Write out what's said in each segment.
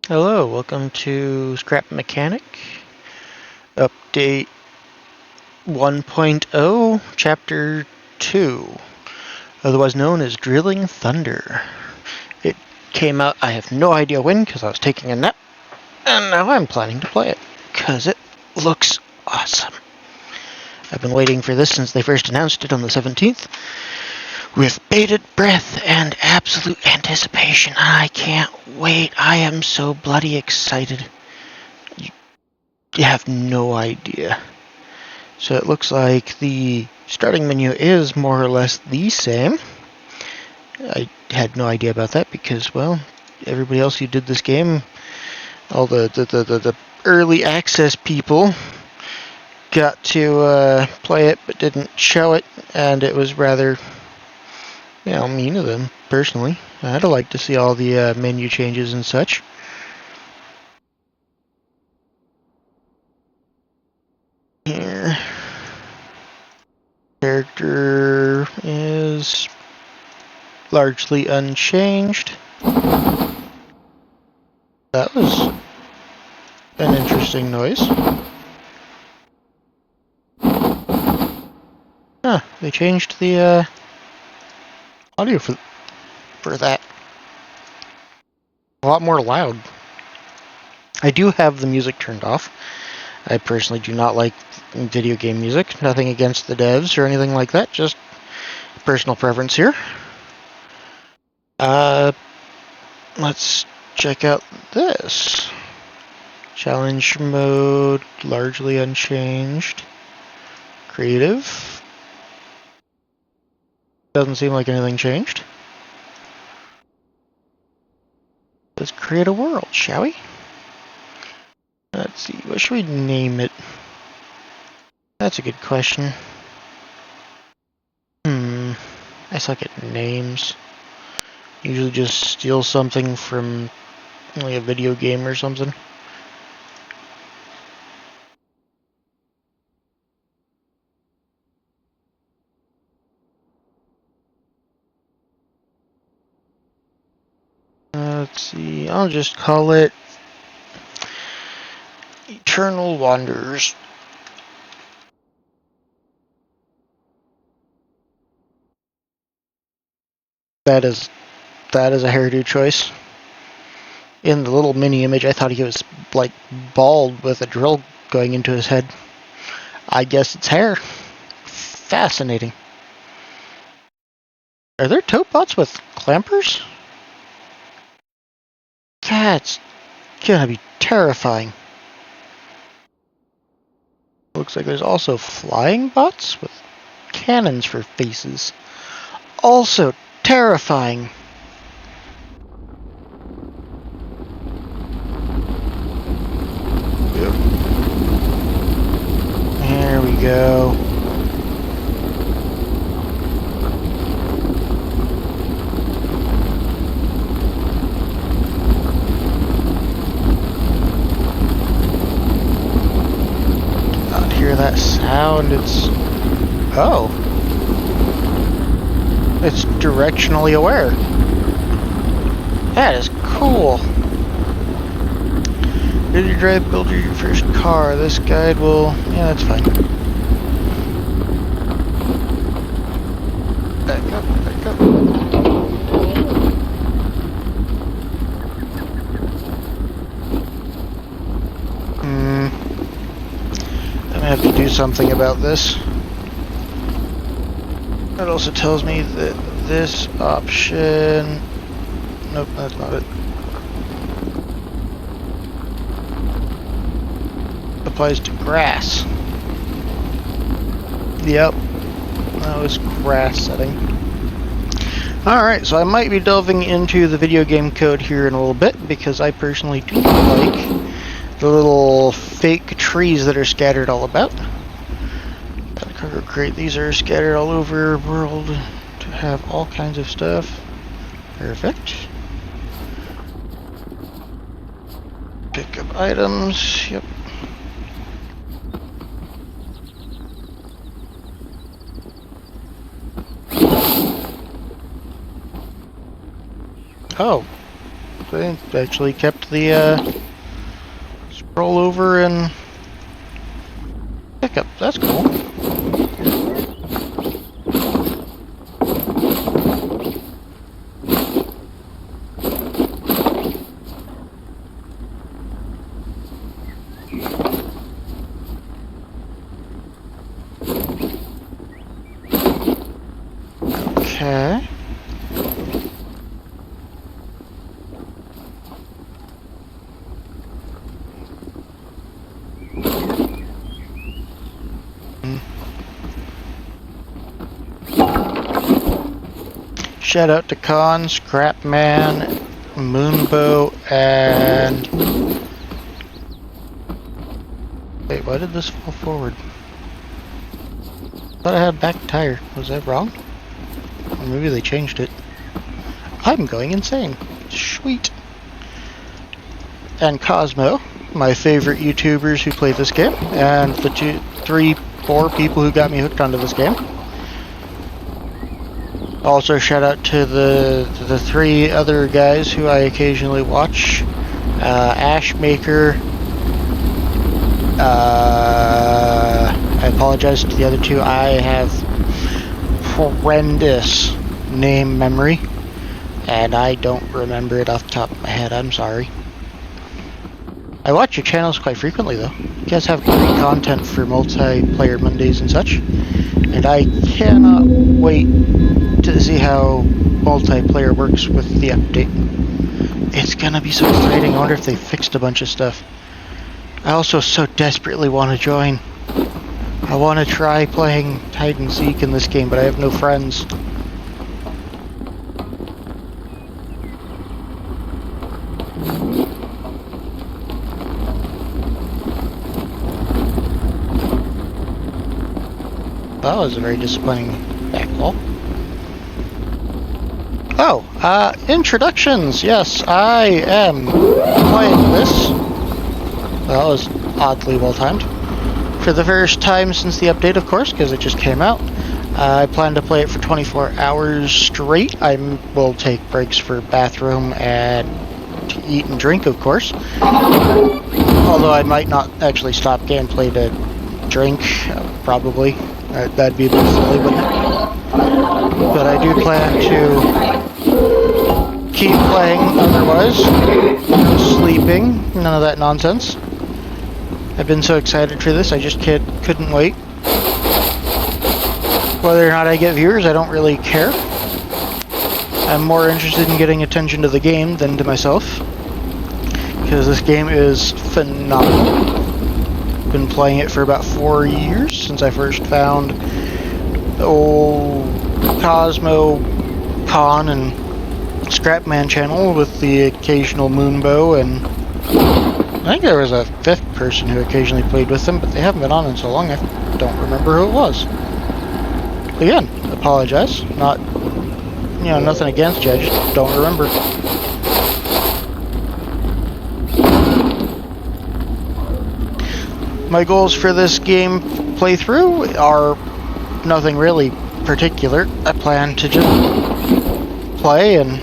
Hello, welcome to Scrap Mechanic, Update 1.0, Chapter 2, otherwise known as Drilling Thunder. It came out, I have no idea when, because I was taking a nap, and now I'm planning to play it, because it looks awesome. I've been waiting for this since they first announced it on the 17th, with bated breath and absolute anticipation. I can't wait. I am so bloody excited. You have no idea. So it looks like the starting menu is more or less the same. I had no idea about that because, well, everybody else who did this game, all the early access people, got to play it but didn't show it, and it was rather, mean of them, personally. I'd like to see all the menu changes and such. Here. Character is largely unchanged. That was an interesting noise. Huh, they changed the audio for that. A lot more loud. I do have the music turned off. I personally do not like video game music. Nothing against the devs or anything like that, just personal preference here. Let's check out this. Challenge mode, largely unchanged. Creative. Doesn't seem like anything changed. Let's create a world, shall we? Let's see, what should we name it? That's a good question. I suck at names. Usually just steal something from like a video game or something. Let's see, I'll just call it Eternal Wanderers. That is a hairdo choice. In the little mini image, I thought he was like bald with a drill going into his head. I guess it's hair. Fascinating. Are there tote bots with clampers? That's gonna be terrifying. Looks like there's also flying bots with cannons for faces. Also terrifying. Yep. There we go. Not hear that sound. It's it's directionally aware. That is cool. Did you drive build your first car? This guide will... Yeah, that's fine. Back up, back up. I'm gonna have to do something about this. It also tells me that this option... Nope, that's not it. Applies to grass. Yep, that was grass setting. Alright, so I might be delving into the video game code here in a little bit, because I personally do like the little fake trees that are scattered all about. Cargo crate, these are scattered all over the world to have all kinds of stuff. Perfect. Pick up items, yep. Oh, They actually kept the scroll over and pickup. That's cool. Okay. Shout out to Khan, Scrapman, Moonbow, and... Wait, why did this fall forward? I thought I had back tire. Was that wrong? Or maybe they changed it. I'm going insane. Sweet. And Cosmo, my favorite YouTubers who play this game, and the 2, 3, 4 people who got me hooked onto this game. Also, shout out to the 3 other guys who I occasionally watch. Ashmaker. I apologize to the other 2. I have horrendous name memory, and I don't remember it off the top of my head. I'm sorry. I watch your channels quite frequently, though. You guys have great content for multiplayer Mondays and such, and I cannot wait to see how multiplayer works with the update. It's gonna be so exciting. I wonder if they fixed a bunch of stuff. I also so desperately want to join. I want to try playing hide and seek in this game, but I have no friends. That was a very disappointing backfall. Oh, introductions! Yes, I am playing this. That was oddly well timed. For the first time since the update, of course, because it just came out. I plan to play it for 24 hours straight. I will take breaks for bathroom and to eat and drink, of course. Although I might not actually stop gameplay to drink, probably. That'd be a bit silly, wouldn't it? But I do plan to keep playing otherwise. No sleeping, none of that nonsense. I've been so excited for this, I just couldn't wait. Whether or not I get viewers, I don't really care. I'm more interested in getting attention to the game than to myself, because this game is phenomenal. Been playing it for about 4 years, since I first found the old Cosmo, Khan, and Scrapman channel with the occasional Moonbow, and I think there was a 5th person who occasionally played with them, but they haven't been on in so long I don't remember who it was. Again, apologize. Not, nothing against you, I just don't remember. My goals for this game playthrough are nothing really particular. I plan to just play and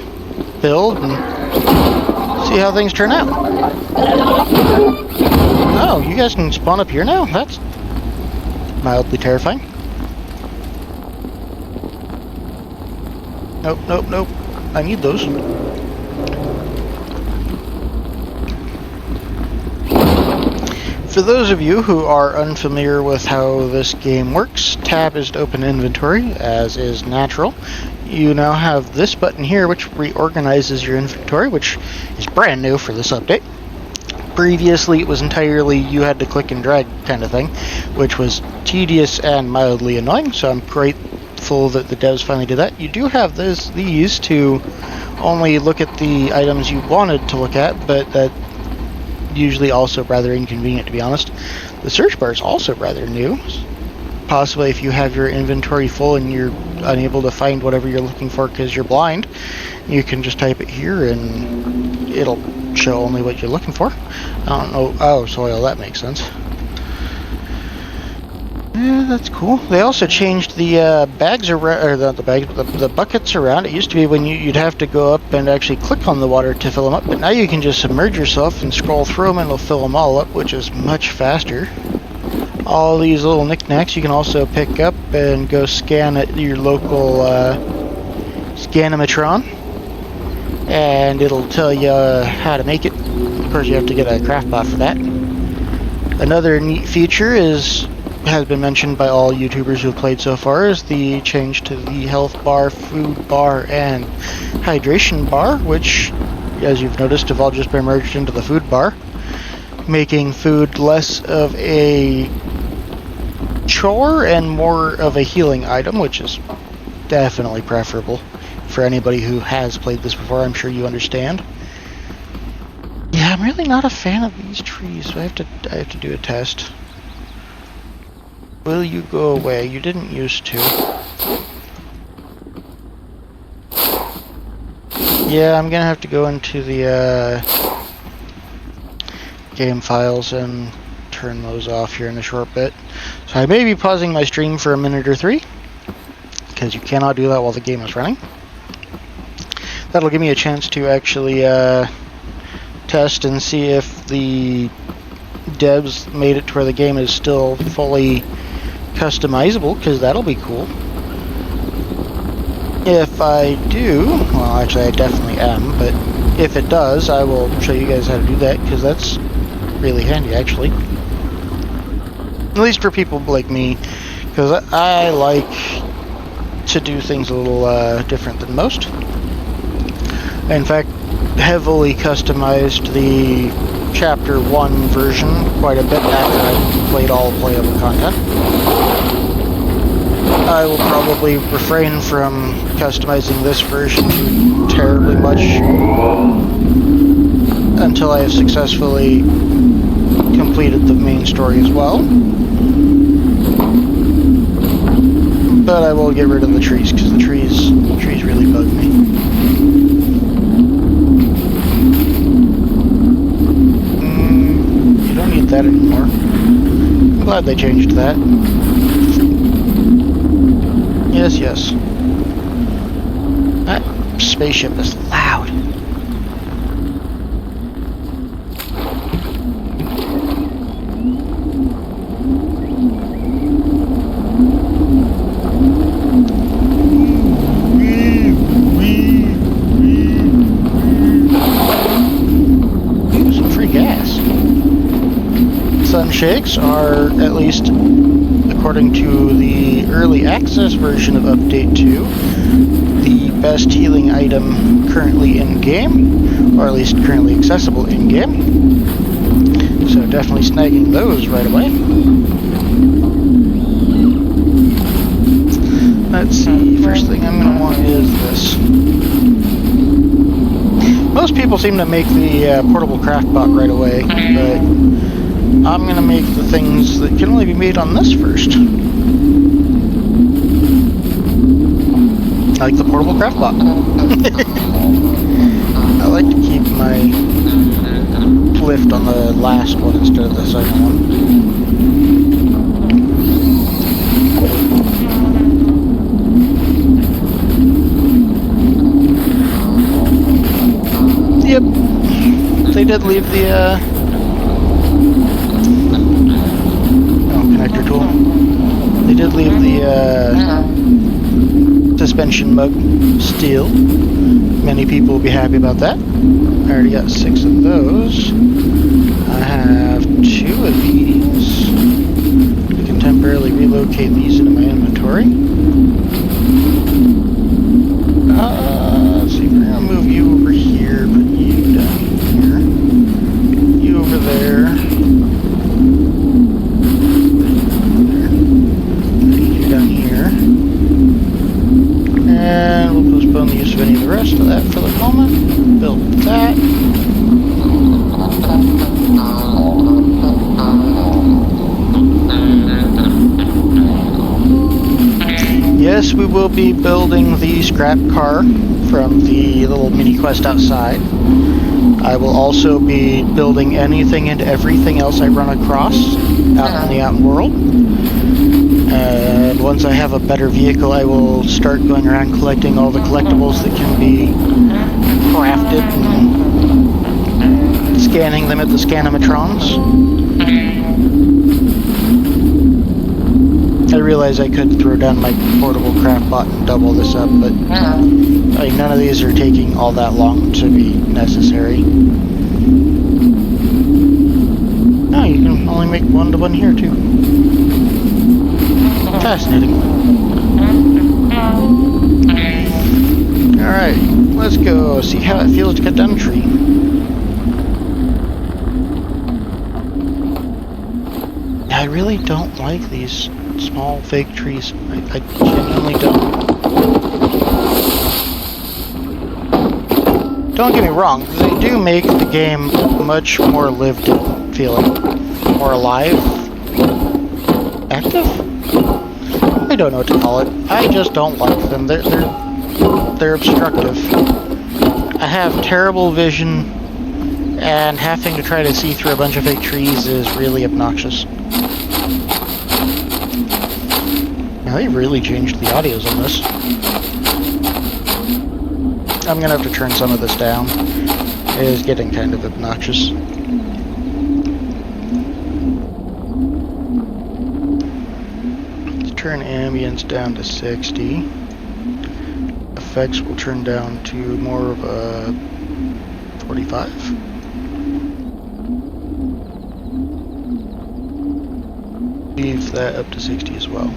build and see how things turn out. Oh, you guys can spawn up here now? That's mildly terrifying. Nope, nope, nope. I need those. For those of you who are unfamiliar with how this game works, tab is to open inventory, as is natural. You now have this button here which reorganizes your inventory, which is brand new for this update. Previously it was entirely you had to click and drag kind of thing, which was tedious and mildly annoying, so I'm grateful that the devs finally did that. You do have these to only look at the items you wanted to look at, but that usually also rather inconvenient, to be honest. The search bar is also rather new. Possibly if you have your inventory full and you're unable to find whatever you're looking for because you're blind, you can just type it here and it'll show only what you're looking for. I don't know. Oh, soil, that makes sense. Yeah, that's cool. They also changed the bags around, or the buckets around. It used to be when you'd have to go up and actually click on the water to fill them up, but now you can just submerge yourself and scroll through them and it'll fill them all up, which is much faster. All these little knickknacks you can also pick up and go scan at your local Scanimatron, and it'll tell you how to make it. Of course, you have to get a Craftbot for that. Another neat feature has been mentioned by all YouTubers who have played so far is the change to the health bar, food bar, and hydration bar, which, as you've noticed, have all just been merged into the food bar, making food less of a chore and more of a healing item, which is definitely preferable for anybody who has played this before. I'm sure you understand. Yeah, I'm really not a fan of these trees, so I have to do a test. Will you go away? You didn't used to. Yeah, I'm gonna have to go into the game files and turn those off here in a short bit. So I may be pausing my stream for a minute or 3, because you cannot do that while the game is running. That'll give me a chance to actually test and see if the devs made it to where the game is still fully customizable, because that'll be cool. If I do, well, actually I definitely am, but if it does, I will show you guys how to do that, because that's really handy actually. At least for people like me, because I like to do things a little different than most. I, in fact, heavily customized the Chapter 1 version quite a bit after I played all playable content. I will probably refrain from customizing this version too terribly much until I have successfully completed the main story as well. But I will get rid of the trees, because the trees really bug me. You don't need that anymore. I'm glad they changed that. Yes. That spaceship is loud. Some free gas. Sunshakes are, at least according to the early access version of Update 2, the best healing item currently in-game, or at least currently accessible in-game. So definitely snagging those right away. Let's see, first thing I'm going to want is this. Most people seem to make the portable Craftbot right away, but I'm going to make the things that can only be made on this first. Like the portable Craftbot. I like to keep my lift on the last one instead of the second one. Yep, they did leave the connector tool. They did leave the suspension mug steel. Many people will be happy about that. I already got 6 of those. I have 2 of these. I can temporarily relocate these into my inventory. Let's see, we're gonna move you over here, put you down here, you over there, put you down here, and we'll postpone the use of any of the rest of that for the moment. Build that. Yes, we will be building the scrap car from the little mini quest outside. I will also be building anything and everything else I run across out in the out world. And once I have a better vehicle, I will start going around collecting all the collectibles that can be crafted and scanning them at the Scanimatrons. I realize I could throw down my portable craft bot and double this up, but like, none of these are taking all that long to be necessary. No, you can only make one-to-one here too. Fascinating. Alright, let's go see how it feels to cut down a tree. I really don't like these small fake trees. I genuinely don't. Don't get me wrong, they do make the game much more lived in feeling. More alive. Active? I don't know what to call it. I just don't like them. They're obstructive. I have terrible vision, and having to try to see through a bunch of fake trees is really obnoxious. Now, they've really changed the audios on this. I'm gonna have to turn some of this down. It is getting kind of obnoxious. Let's turn ambience down to 60. Effects will turn down to more of a 45. Leave that up to 60 as well.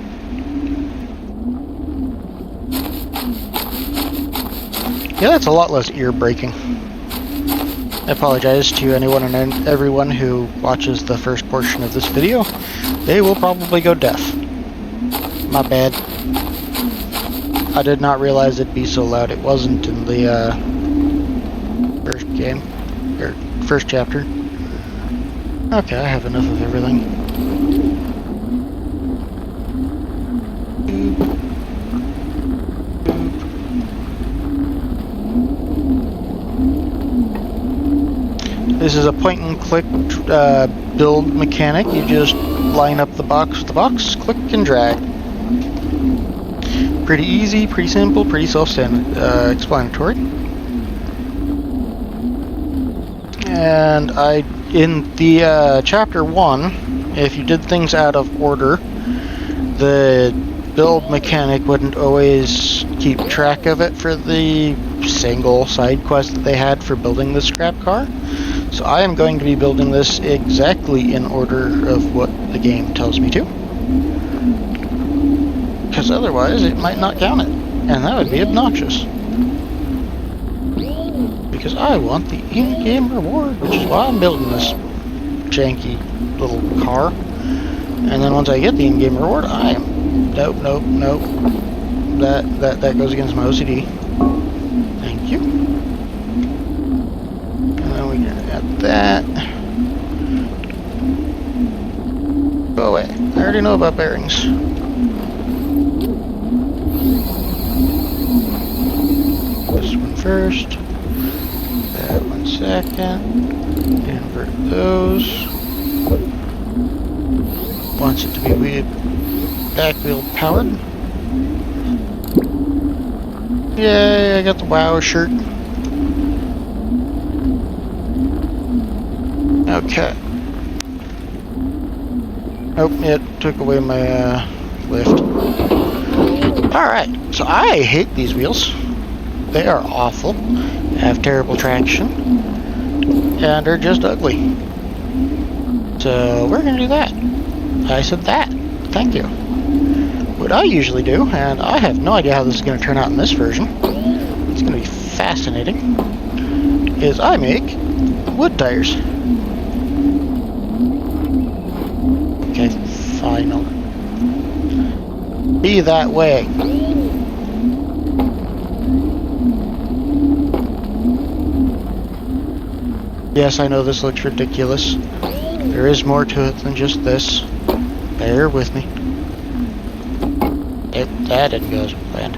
Yeah, that's a lot less ear breaking. I apologize to anyone and everyone who watches the first portion of this video. They will probably go deaf. My bad. I did not realize it'd be so loud. It wasn't in the first game, or first chapter. Okay, I have enough of everything. This is a point-and-click build mechanic. You just line up the box with the box, click and drag. Pretty easy, pretty simple, pretty self-explanatory. And in the chapter 1, if you did things out of order, the build mechanic wouldn't always keep track of it for the single side quest that they had for building the scrap car. So I am going to be building this exactly in order of what the game tells me to. Because otherwise it might not count it. And that would be obnoxious. Because I want the in-game reward, which is why I'm building this janky little car. And then once I get the in-game reward, I am... Nope. That goes against my OCD. Thank you. That. Go away. I already know about bearings. This one first. That one second. Invert those. Wants it to be back wheel powered. Yay, I got the WoW shirt. Okay. Oh, it took away my lift. Alright, so I hate these wheels. They are awful, have terrible traction, and are just ugly. So we're going to do that. I said that. Thank you. What I usually do, and I have no idea how this is going to turn out in this version, it's going to be fascinating, is I make wood tires. Okay, final. Be that way. Yes, I know this looks ridiculous. There is more to it than just this. Bear with me. That didn't go as planned.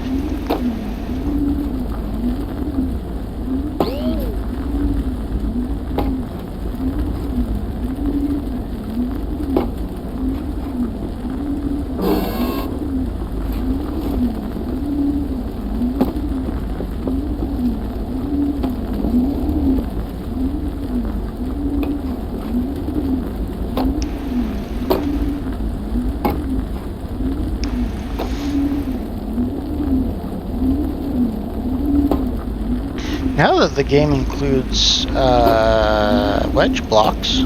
the game includes wedge blocks,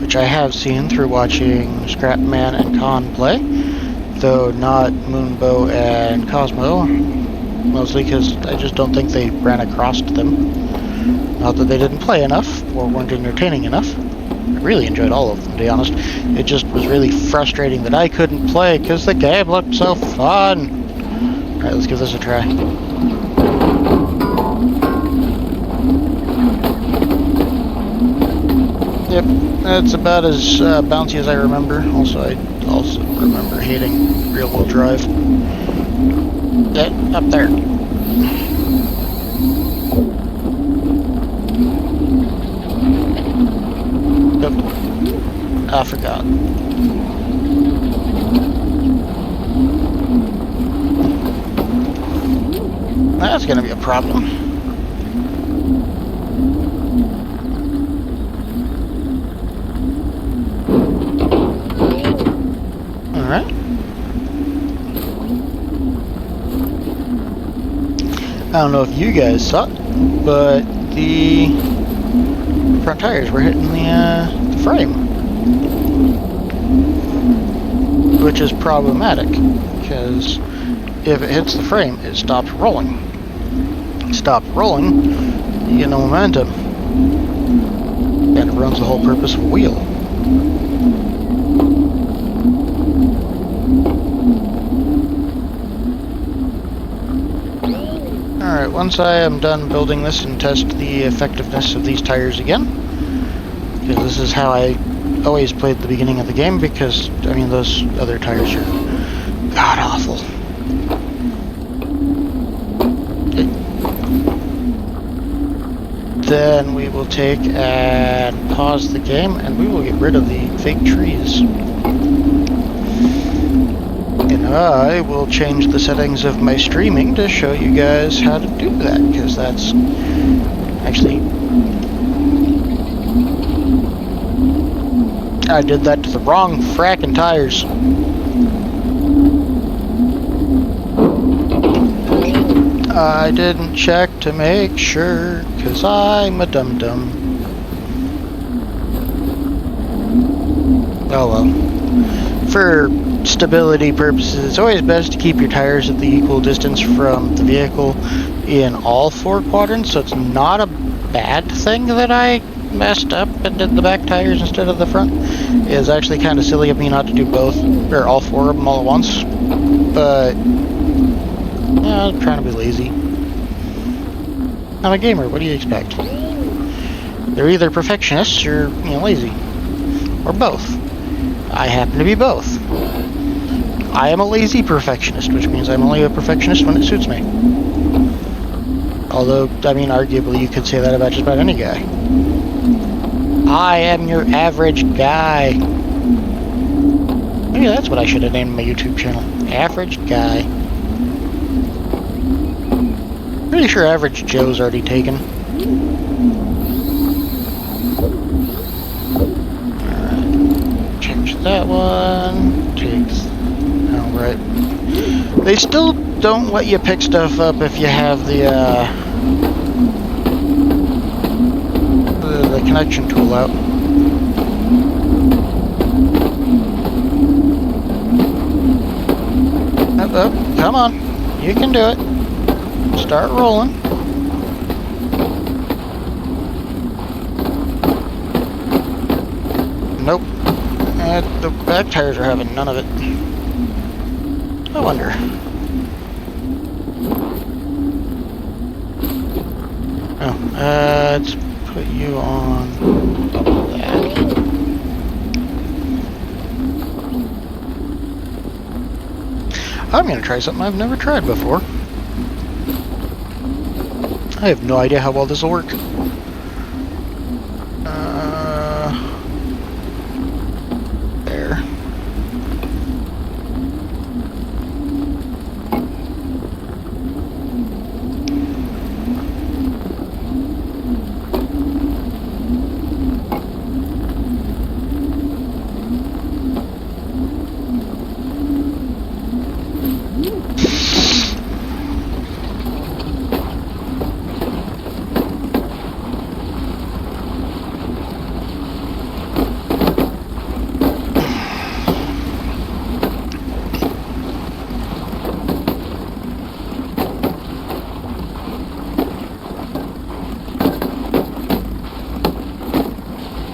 which I have seen through watching Scrapman and Khan play, though not Moonbow and Cosmo, mostly because I just don't think they ran across them. Not that they didn't play enough or weren't entertaining enough. I really enjoyed all of them, to be honest. It just was really frustrating that I couldn't play because the game looked so fun. Alright, let's give this a try. Yep, that's about as bouncy as I remember. Also, I also remember hating rear-wheel drive. Get up there. Oop. I forgot. That's gonna be a problem. Alright. I don't know if you guys saw it, but the front tires were hitting the frame. Which is problematic, because if it hits the frame, it stops rolling. Stop rolling, you get no momentum. And it ruins the whole purpose of a wheel. Alright, once I am done building this and test the effectiveness of these tires again, because this is how I always played the beginning of the game, because, I mean, those other tires are god-awful. Then we will take and pause the game, and we will get rid of the fake trees. And I will change the settings of my streaming to show you guys how to do that, because that's actually... I did that to the wrong frackin' tires. I didn't check to make sure, 'cause I'm a dum-dum. Oh well. For stability purposes, it's always best to keep your tires at the equal distance from the vehicle in all four quadrants, so it's not a bad thing that I messed up and did the back tires instead of the front. It's actually kind of silly of me not to do both, or all four of them all at once, but I'm trying to be lazy. I'm a gamer, what do you expect? They're either perfectionists or, lazy. Or both. I happen to be both. I am a lazy perfectionist, which means I'm only a perfectionist when it suits me. Although, I mean, arguably you could say that about just about any guy. I am your average guy. Maybe that's what I should have named my YouTube channel. Average Guy. Pretty sure Average Joe's already taken. Alright. Change that one. Takes. Alright. They still don't let you pick stuff up if you have the connection tool out. Up, come on. You can do it. Start rolling. Nope. The back tires are having none of it. I wonder. Oh, let's put you on that. I'm gonna try something I've never tried before. I have no idea how well this will work. There.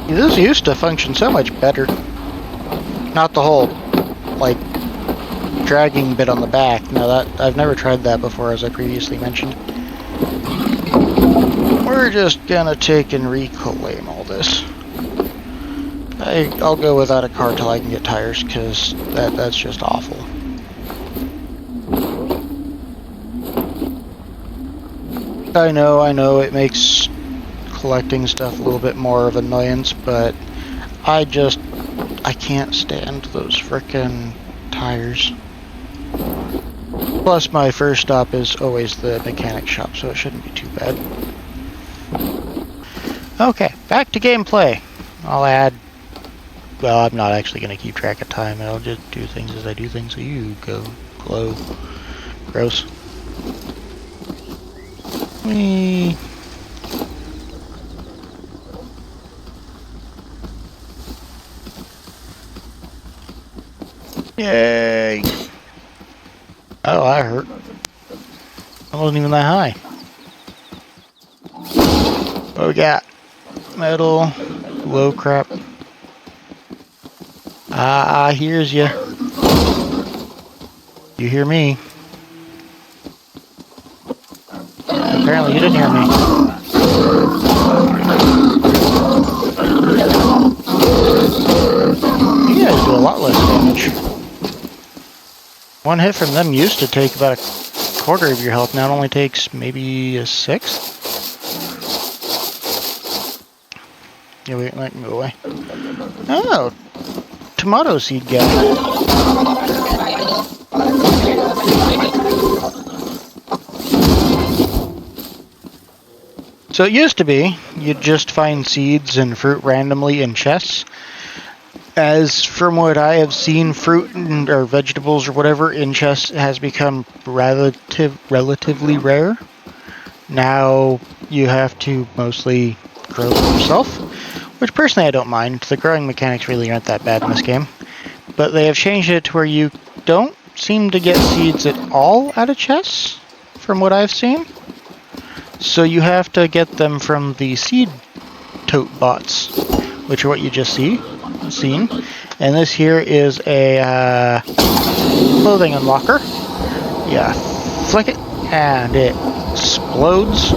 This used to function so much better. Not the whole, like, dragging bit on the back. No, that I've never tried that before, as I previously mentioned. We're just gonna take and reclaim all this. I'll go without a car till I can get tires, because that's just awful. I know, it makes collecting stuff a little bit more of an annoyance, but I can't stand those frickin' tires. Plus, my first stop is always the mechanic shop, so it shouldn't be too bad. Okay, back to gameplay. I'll add... Well, I'm not actually going to keep track of time. I'll just do things as I do things, so you go glow. Gross. Whee. Yay! Oh, that hurt. I wasn't even that high. What we got? Metal. Low crap. I hears ya. You hear me. Apparently you didn't hear me. You guys do a lot less damage. One hit from them used to take about a quarter of your health. Now it only takes maybe a sixth. Yeah, wait, let me go away. Oh, tomato seed guy. So it used to be, you'd just find seeds and fruit randomly in chests. As from what I have seen, fruit or vegetables or whatever in chests has become relatively rare. Now you have to mostly grow them yourself, which personally I don't mind. The growing mechanics really aren't that bad in this game. But they have changed it to where you don't seem to get seeds at all out of chests, from what I've seen. So you have to get them from the seed tote bots, which are what you just seen. And this here is a clothing unlocker. Yeah, flick it, and it explodes.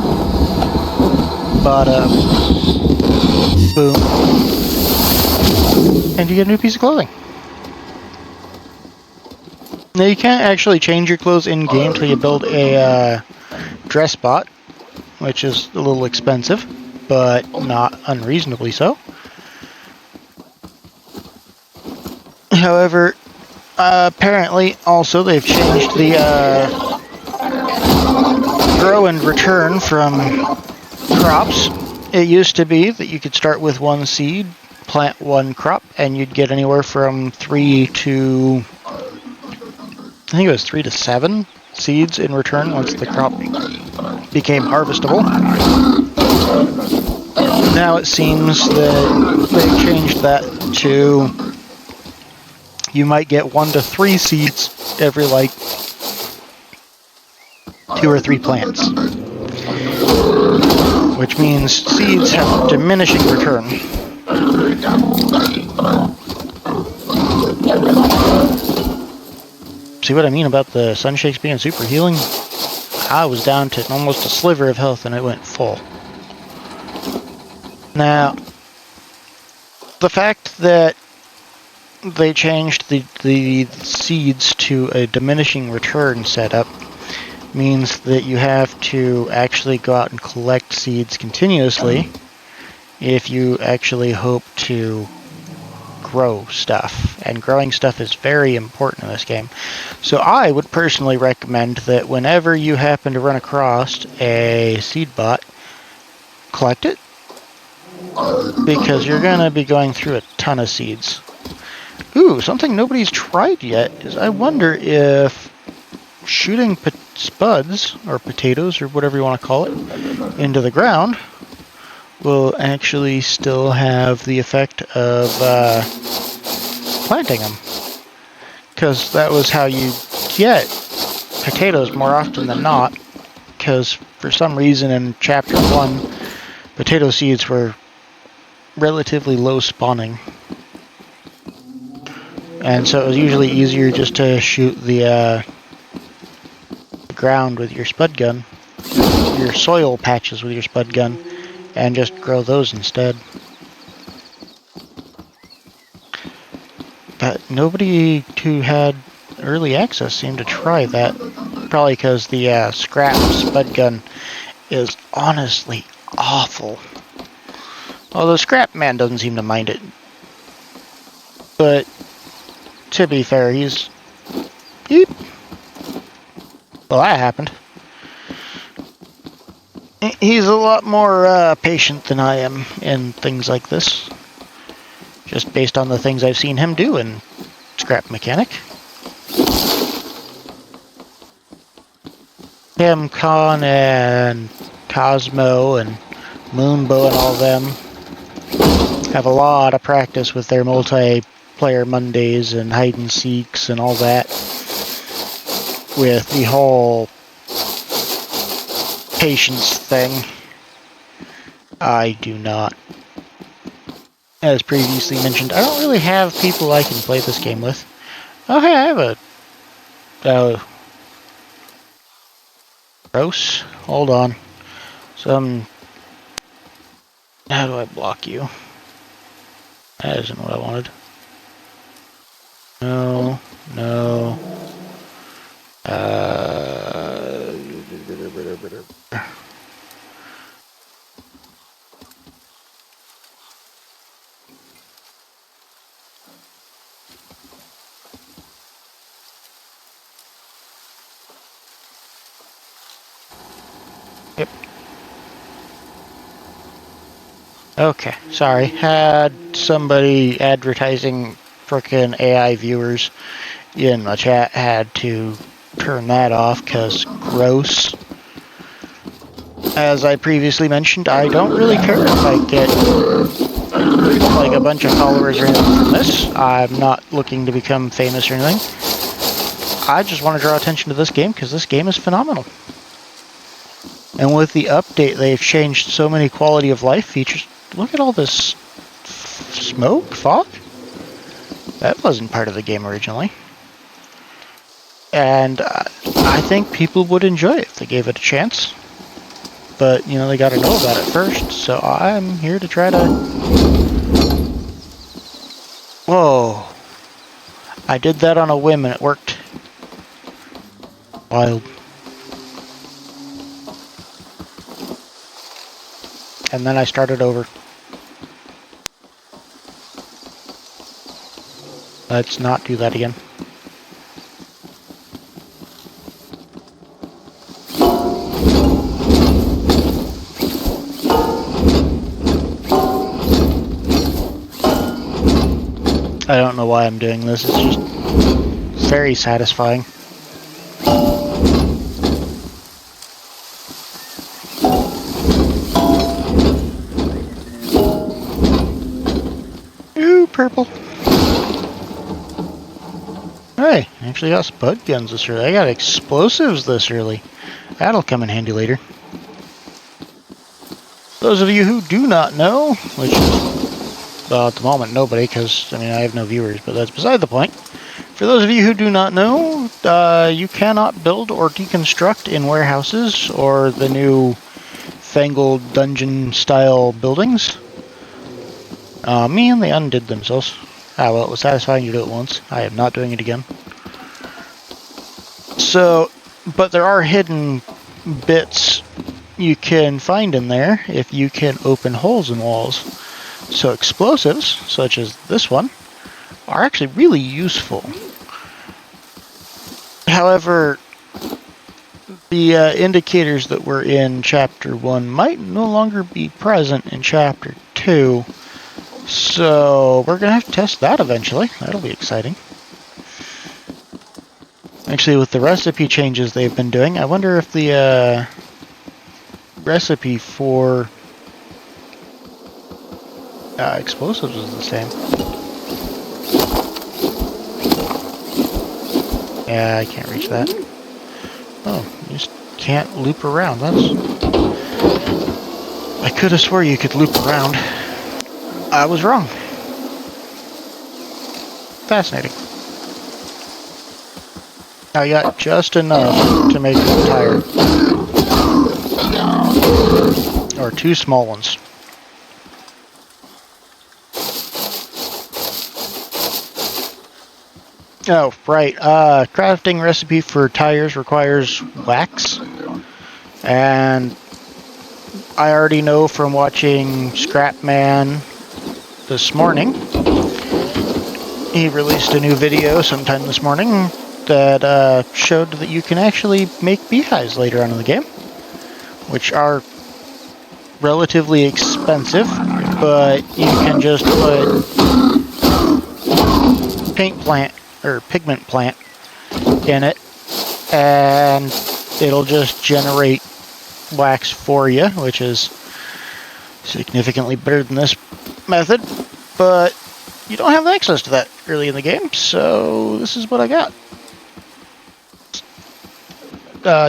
Bada boom. And you get a new piece of clothing. Now you can't actually change your clothes in-game until you build a dress bot, which is a little expensive, but not unreasonably so. However, apparently also they've changed the grow and return from crops. It used to be that you could start with one seed, plant one crop, and you'd get anywhere from 3 to... I think it was 3 to 7 seeds in return once the crop became harvestable. Now it seems that they changed that to you might get 1 to 3 seeds every like 2 or 3 plants, which means seeds have diminishing return. See what I mean about the sunshakes being super healing? I was down to almost a sliver of health and it went full. Now, the fact that they changed the seeds to a diminishing return setup means that you have to actually go out and collect seeds continuously if you actually hope to grow stuff, and growing stuff is very important in this game. So I would personally recommend that whenever you happen to run across a seed bot, collect it, because you're going to be going through a ton of seeds. Ooh, something nobody's tried yet is I wonder if shooting spuds, or potatoes, or whatever you want to call it, into the ground will actually still have the effect of planting them. Because that was how you get potatoes more often than not, because for some reason in Chapter 1, potato seeds were relatively low spawning. And so it was usually easier just to shoot the ground with your spud gun, your soil patches with your spud gun, and just grow those instead. But nobody who had early access seemed to try that. Probably because the scrap spud gun is honestly awful. Although Scrap Man doesn't seem to mind it. But to be fair, he's... Beep. Well, that happened. He's a lot more patient than I am in things like this. Just based on the things I've seen him do in Scrap Mechanic. Him, Khan, and Cosmo, and Moonbow, and all of them have a lot of practice with their multiplayer Mondays and hide and seeks and all that. With the whole patience thing. I do not. As previously mentioned, I don't really have people I can play this game with. Oh, hey, I have a... gross. Hold on. How do I block you? That isn't what I wanted. No. No. Yep. Okay, sorry. Had somebody advertising frickin' AI viewers in my chat, had to turn that off because gross. As I previously mentioned, I don't really care if I get like a bunch of followers or anything from this. I'm not looking to become famous or anything. I just want to draw attention to this game because this game is phenomenal. And with the update, they've changed so many quality of life features. Look at all this smoke, fog. That wasn't part of the game originally. And I think people would enjoy it if they gave it a chance. But, you know, they gotta know about it first, so I'm here to try to... Whoa. I did that on a whim and it worked. Wild. And then I started over. Let's not do that again. I don't know why I'm doing this, it's just very satisfying. Ooh, purple. Hey, I actually got spud guns this early. I got explosives this early. That'll come in handy later. Those of you who do not know, which is, well, at the moment nobody, because, I mean, I have no viewers, but that's beside the point. For those of you who do not know, you cannot build or deconstruct in warehouses or the new fangled dungeon-style buildings. Man, they undid themselves. Ah, well, it was satisfying to do it once. I am not doing it again. So, but there are hidden bits you can find in there if you can open holes in walls. So explosives, such as this one, are actually really useful. However, the indicators that were in Chapter 1 might no longer be present in Chapter 2. So we're going to have to test that eventually. That'll be exciting. Actually, with the recipe changes they've been doing, I wonder if the recipe for explosives is the same. Yeah, I can't reach that. Oh, you just can't loop around. That's... I could have swore you could loop around. I was wrong. Fascinating. I got just enough to make one tire. Or 2 small ones. Oh, right. Crafting recipe for tires requires wax. And I already know from watching Scrapman this morning. He released a new video sometime this morning that showed that you can actually make beehives later on in the game, which are relatively expensive, but you can just put pigment plant in it, and it'll just generate wax for you, which is significantly better than this method, but you don't have access to that early in the game, so this is what I got.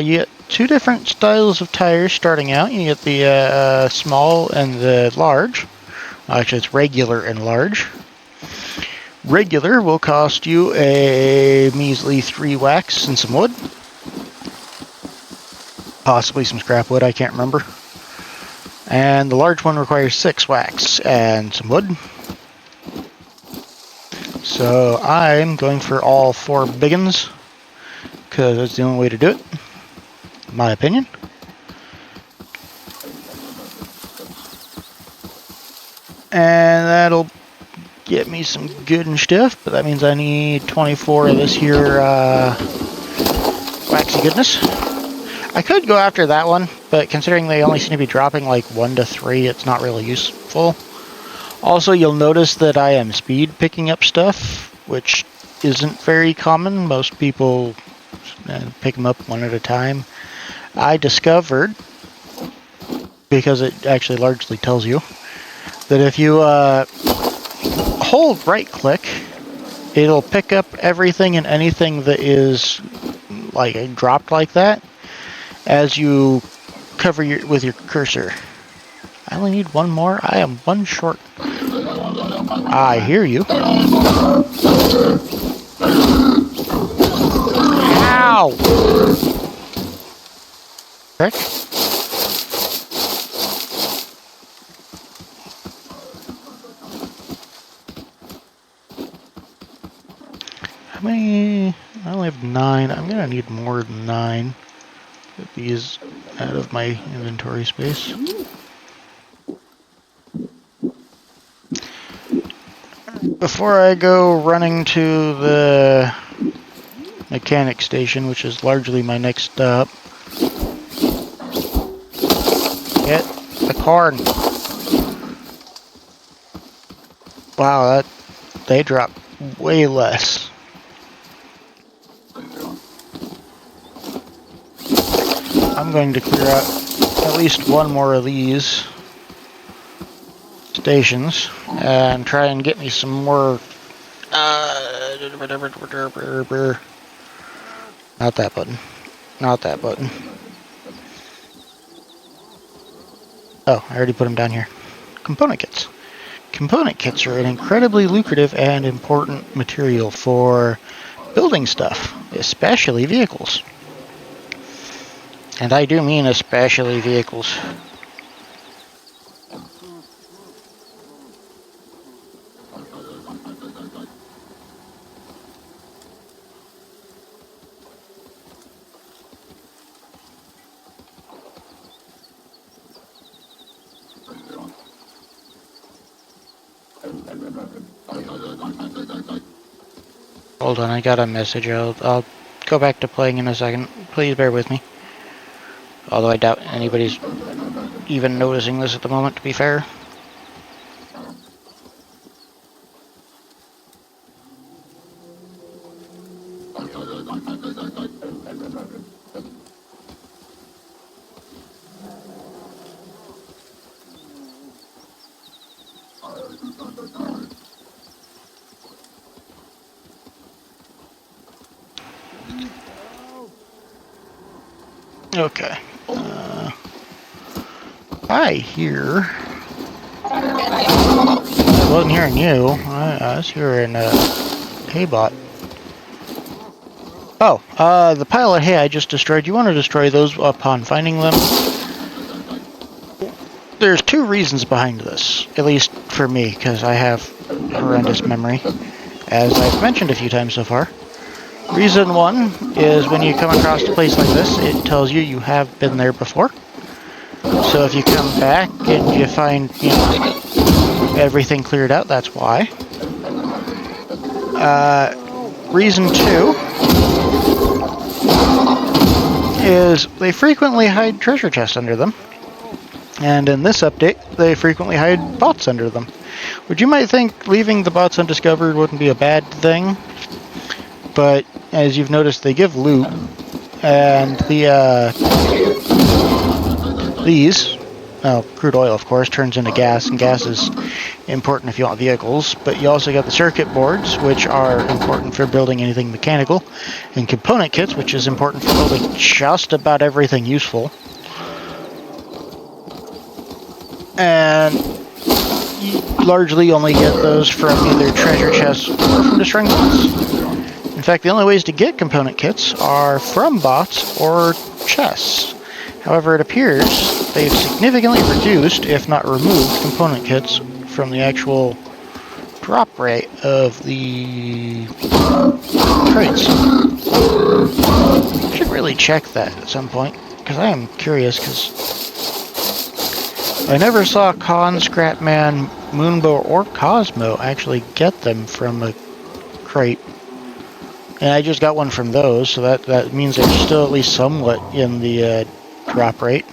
You get 2 different styles of tires starting out. You get the small and the large. Actually, it's regular and large. Regular will cost you a measly 3 wax and some wood. Possibly some scrap wood, I can't remember. And the large one requires 6 wax and some wood. So I'm going for all 4 biggins, because that's the only way to do it, in my opinion. And that'll get me some good and stuff, but that means I need 24 of this here waxy goodness. I could go after that one, but considering they only seem to be dropping like 1 to 3, it's not really useful. Also, you'll notice that I am speed picking up stuff, which isn't very common. Most people pick them up one at a time. I discovered, because it actually largely tells you, that if you hold right click, it'll pick up everything and anything that is like dropped like that as you cover with your cursor. I only need 1 more. I am 1 short. I hear you. Ow! Frick. How many? I only have 9. I'm gonna need more than 9. Get these out of my inventory space. Before I go running to the mechanic station, which is largely my next stop, get the corn. Wow, they drop way less. I'm going to clear out at least 1 more of these stations and try and get me some more not that button. Not that button. Oh, I already put them down here. Component kits. Component kits are an incredibly lucrative and important material for building stuff, especially vehicles. And I do mean especially vehicles. Hold on, I got a message. I'll go back to playing in a second. Please bear with me. Although I doubt anybody's even noticing this at the moment, to be fair. Okay. I hear wasn't hearing you. I was hearing Haybot. Oh, the pile of hay I just destroyed. You want to destroy those upon finding them? There's two reasons behind this, at least for me, because I have horrendous memory, as I've mentioned a few times so far. Reason one is when you come across a place like this, it tells you you have been there before. So if you come back and you find, you know, everything cleared out, that's why. Reason two is they frequently hide treasure chests under them. And in this update, they frequently hide bots under them. Which you might think leaving the bots undiscovered wouldn't be a bad thing. But as you've noticed, they give loot. And crude oil, of course, turns into gas. And gas is important if you want vehicles. But you also got the circuit boards, which are important for building anything mechanical. And component kits, which is important for building just about everything useful. And you largely only get those from either treasure chests or from destroying bots. In fact, the only ways to get component kits are from bots or chests. However, it appears they've significantly reduced, if not removed, component kits from the actual drop rate of the crates. I should really check that at some point, because I am curious, because I never saw Khan, Scrapman, Moonbow, or Cosmo actually get them from a crate. And I just got one from those, so that means they're still at least somewhat in the drop rate.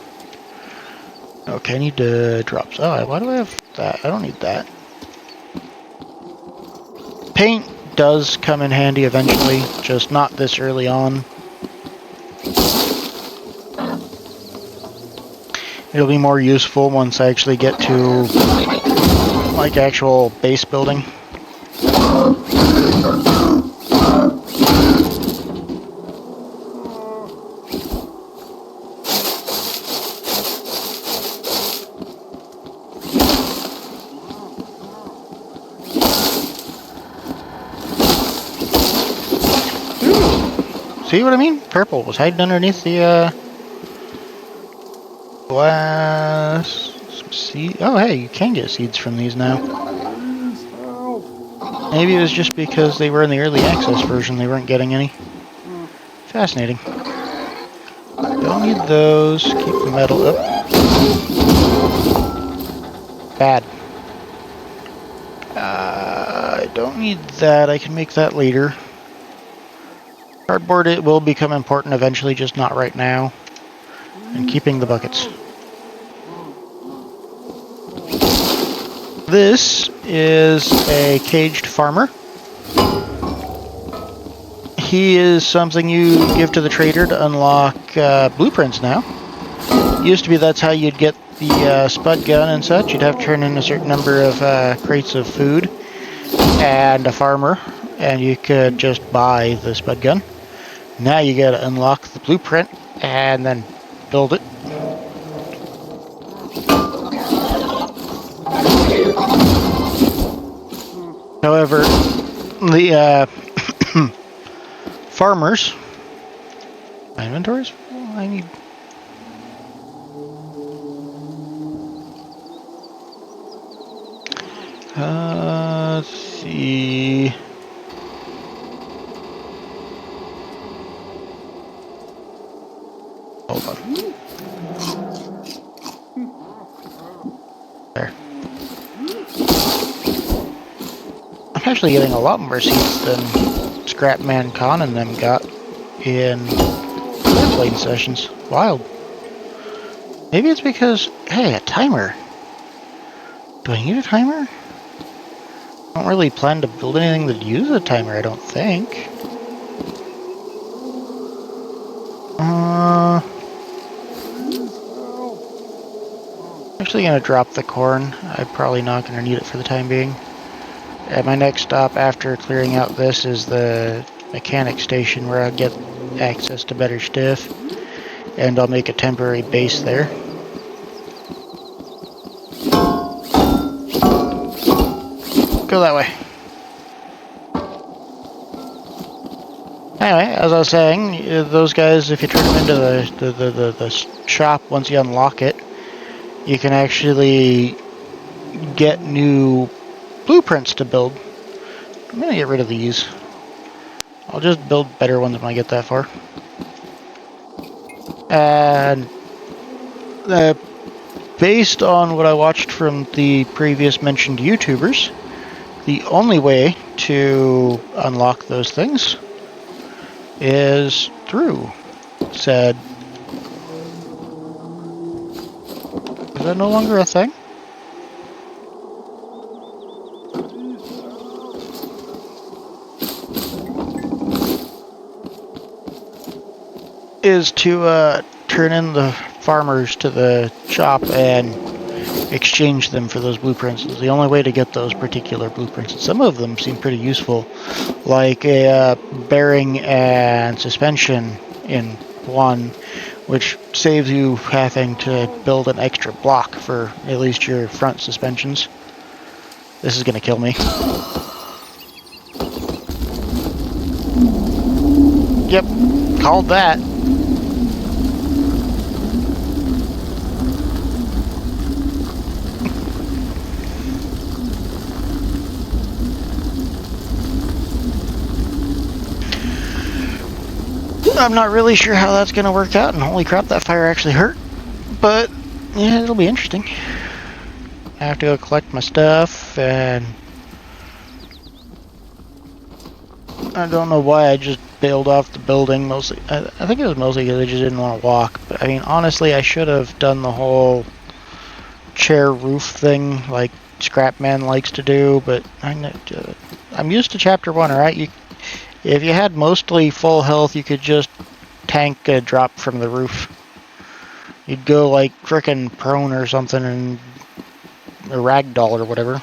Okay, I need to drop. Oh, why do I have that? I don't need that. Paint does come in handy eventually, just not this early on. It'll be more useful once I actually get to, like, actual base building. See what I mean? Purple was hiding underneath the, glass seed. Oh, hey, you can get seeds from these now. Maybe it was just because they were in the early access version, they weren't getting any. Fascinating. Don't need those. Keep the metal up. Bad. I don't need that. I can make that later. Cardboard, it will become important eventually, just not right now. And keeping the buckets. This is a caged farmer. He is something you give to the trader to unlock blueprints now. Used to be that's how you'd get the spud gun and such. You'd have to turn in a certain number of crates of food and a farmer, and you could just buy the spud gun. Now you gotta unlock the blueprint and then build it. However, the farmers, my inventories, I need. Let's see. Hold on. There. I'm actually getting a lot more seeds than Scrapman, Khan and them got in playing sessions. Wild. Maybe it's because, hey, a timer. Do I need a timer? I don't really plan to build anything that uses a timer, I don't think. I'm actually going to drop the corn. I'm probably not going to need it for the time being. And my next stop after clearing out this is the mechanic station where I'll get access to better stuff. And I'll make a temporary base there. go that way. Anyway, as I was saying, those guys, if you turn them into the shop, once you unlock it, you can actually get new blueprints to build. I'm gonna get rid of these. I'll just build better ones when I get that far. And based on what I watched from the previous mentioned YouTubers, the only way to unlock those things is through said. Is that no longer a thing? Is to turn in the farmers to the shop and exchange them for those blueprints. It's the only way to get those particular blueprints. And some of them seem pretty useful, like a bearing and suspension in one, which saves you having to build an extra block for at least your front suspensions. This is gonna kill me. Yep, called that. I'm not really sure how that's going to work out, and holy crap, that fire actually hurt. But, yeah, it'll be interesting. I have to go collect my stuff, and I don't know why I just bailed off the building, mostly. I think it was mostly because I just didn't want to walk. But, I mean, honestly, I should have done the whole chair roof thing like Scrapman likes to do, but I'm used to Chapter 1, alright? If you had mostly full health, you could just tank a drop from the roof. You'd go like frickin' prone or something and a ragdoll or whatever.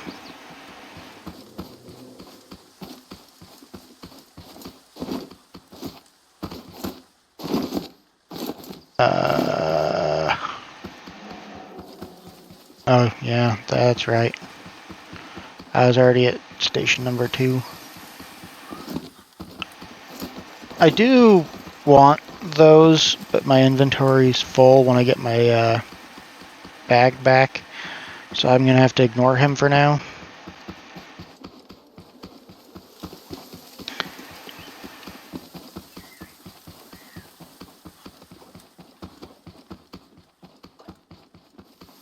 Oh yeah, that's right. I was already at station number 2. I do want those, but my inventory's full when I get my bag back, so I'm gonna have to ignore him for now.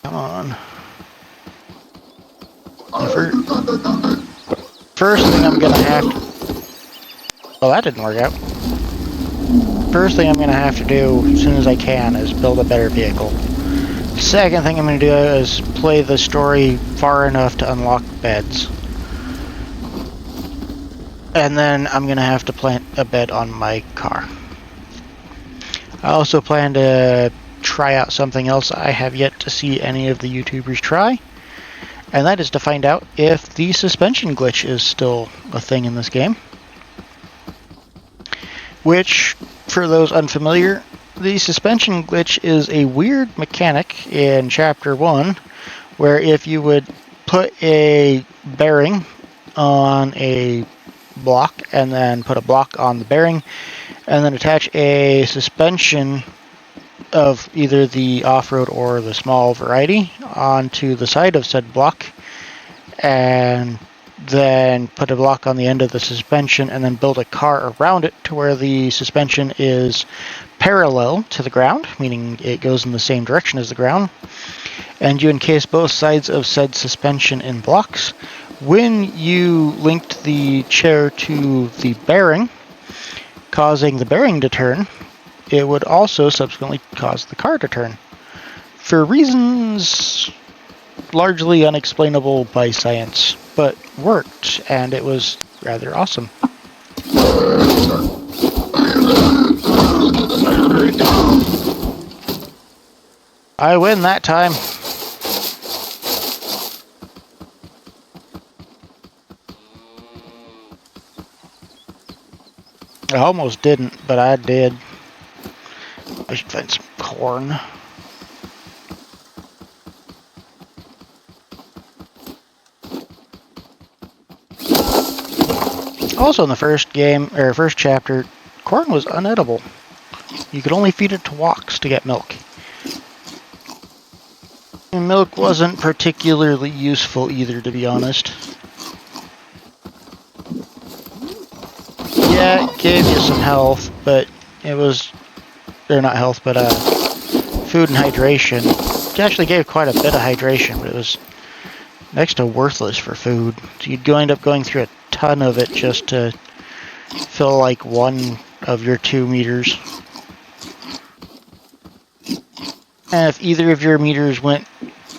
Come on. First thing I'm gonna have to... Oh, that didn't work out. First thing I'm gonna have to do as soon as I can is build a better vehicle. Second thing I'm gonna do is play the story far enough to unlock beds. And then I'm gonna have to plant a bed on my car. I also plan to try out something else I have yet to see any of the YouTubers try, and that is to find out if the suspension glitch is still a thing in this game. Which, for those unfamiliar, the suspension glitch is a weird mechanic in Chapter 1, where if you would put a bearing on a block and then put a block on the bearing and then attach a suspension of either the off-road or the small variety onto the side of said block and then put a block on the end of the suspension and then build a car around it to where the suspension is parallel to the ground, meaning it goes in the same direction as the ground, and you encase both sides of said suspension in blocks. When you linked the chair to the bearing, causing the bearing to turn, it would also subsequently cause the car to turn. For reasons largely unexplainable by science, but worked, and it was rather awesome. I win that time. I almost didn't, but I did. I should find some corn. Also, in the first game, or first chapter, corn was unedible. You could only feed it to walks to get milk. And milk wasn't particularly useful either, to be honest. Yeah, it gave you some health, but it was... Or not health, but food and hydration. It actually gave quite a bit of hydration, but it was next to worthless for food. So you'd end up going through a ton of it just to fill like one of your 2 meters. And if either of your meters went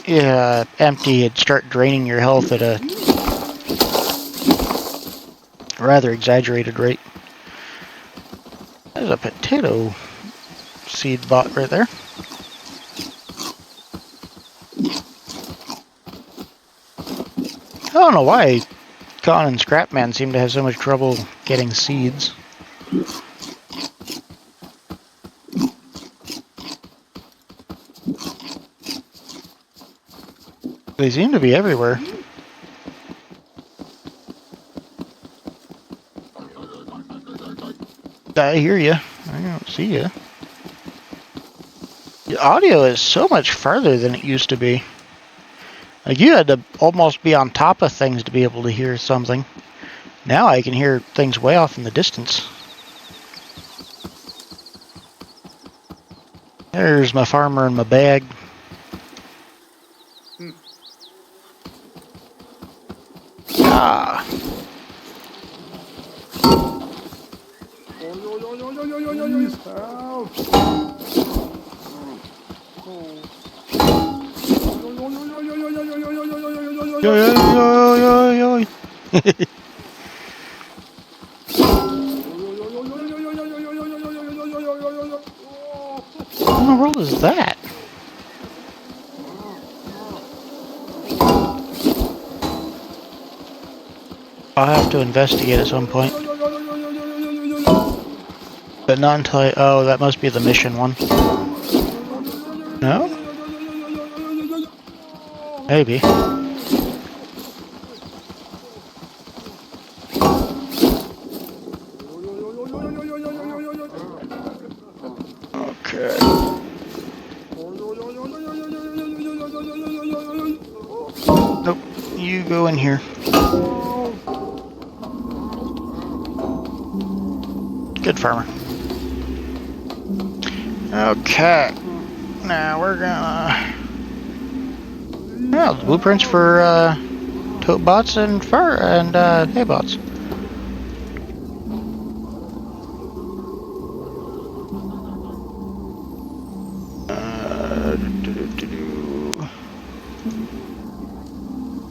empty, it'd start draining your health at a rather exaggerated rate. There's a potato seed bot right there. I don't know why Con and Scrapman seem to have so much trouble getting seeds. They seem to be everywhere. I hear you. I don't see you. The audio is so much farther than it used to be. Like, you had to almost be on top of things to be able to hear something. Now I can hear things way off in the distance. There's my farmer and my bag. Ah. Yo. What in the world is that? I'll have to investigate at some point. But not until I... Oh, that must be the mission one. No? Maybe. Okay. Nope. You go in here. Good farmer. Okay. Now we're gonna... the blueprints for tote bots and hay bots.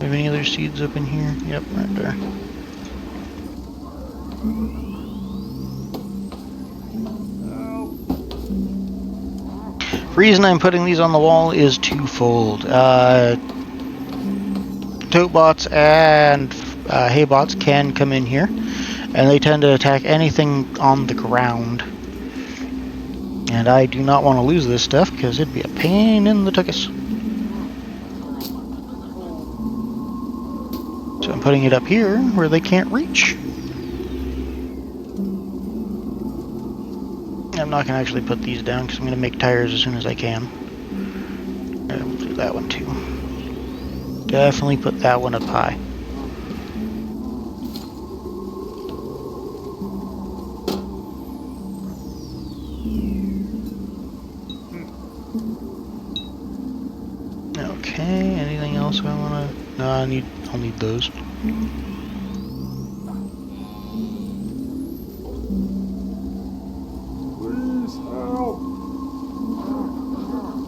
Have any other seeds up in here? Yep, right there. Reason I'm putting these on the wall is twofold. Tote bots and hay bots can come in here, and they tend to attack anything on the ground. And I do not want to lose this stuff because it'd be a pain in the tuchus. So I'm putting it up here where they can't reach. I'm not going to actually put these down because I'm going to make tires as soon as I can. And we'll do that one too. Definitely put that one up high. Okay, anything else I want to... No, I'll need those.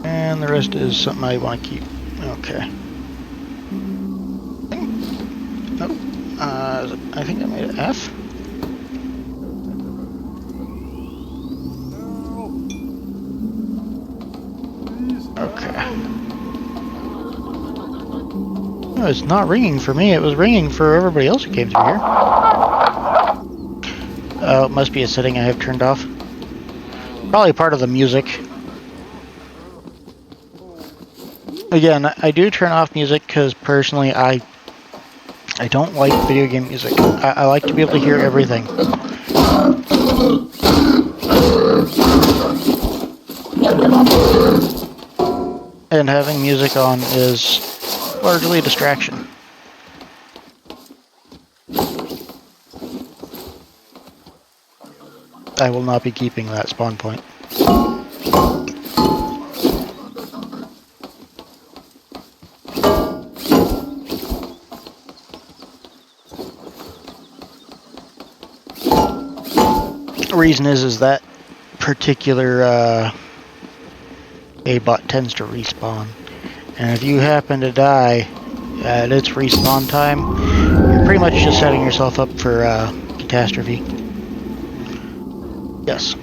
And the rest is something I want to keep. Okay. Nope. I think I made an F. Okay. No, it's not ringing for me. It was ringing for everybody else who came through here. Oh, it must be a setting I have turned off. Probably part of the music. Again, I do turn off music because personally I I don't like video game music. I like to be able to hear everything. And having music on is largely a distraction. I will not be keeping that spawn point. The reason is that particular A-bot tends to respawn. And if you happen to die at its respawn time, you're pretty much just setting yourself up for catastrophe. Yes.